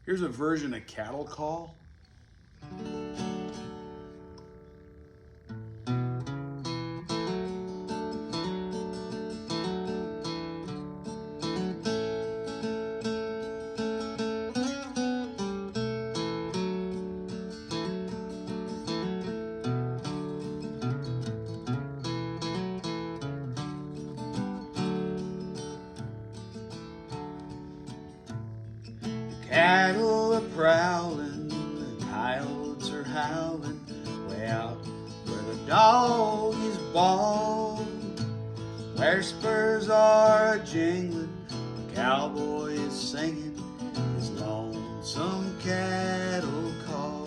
Here's a version of Cattle Call. Cattle are prowling, the coyotes are howling, way out where the dog is bald, where spurs are jingling, the cowboy is singing his lonesome cattle call.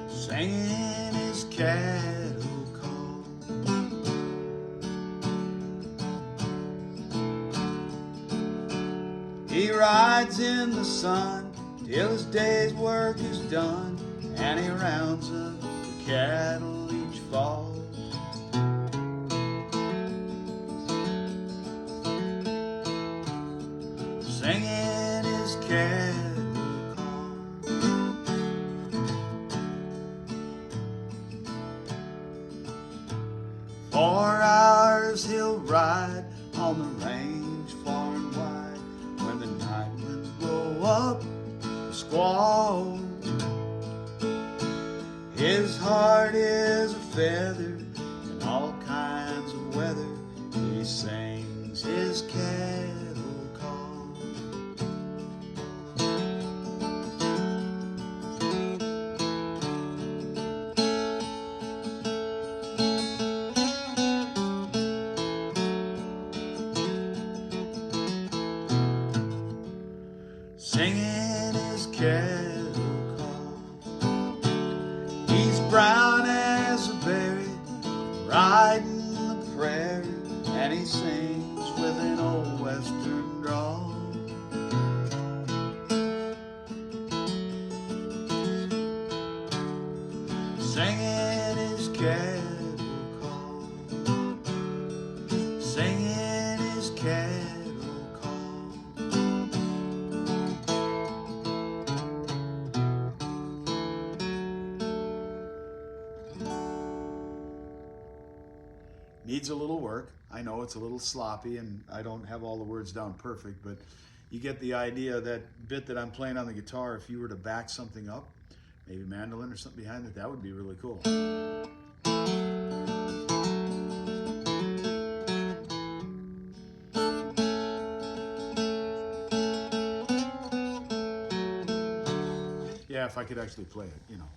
Singing his cattle call. He rides in the sun till his day's work is done, and he rounds up the cattle each fall. Singing his cattle call. 4 hours he'll ride on the range far and wide, when the night winds blow up a squall. His heart is a feather in all kinds of weather. He sings his cattle call. Singing his cattle call. He's brown as a berry, riding the prairie, and he sings with an old western drawl. Singing his cattle call. Singing his cattle call. Needs a little work. I know it's a little sloppy and I don't have all the words down perfect, but you get the idea. That bit that I'm playing on the guitar, if you were to back something up, maybe mandolin or something behind it, that would be really cool. Yeah, if I could actually play it, you know.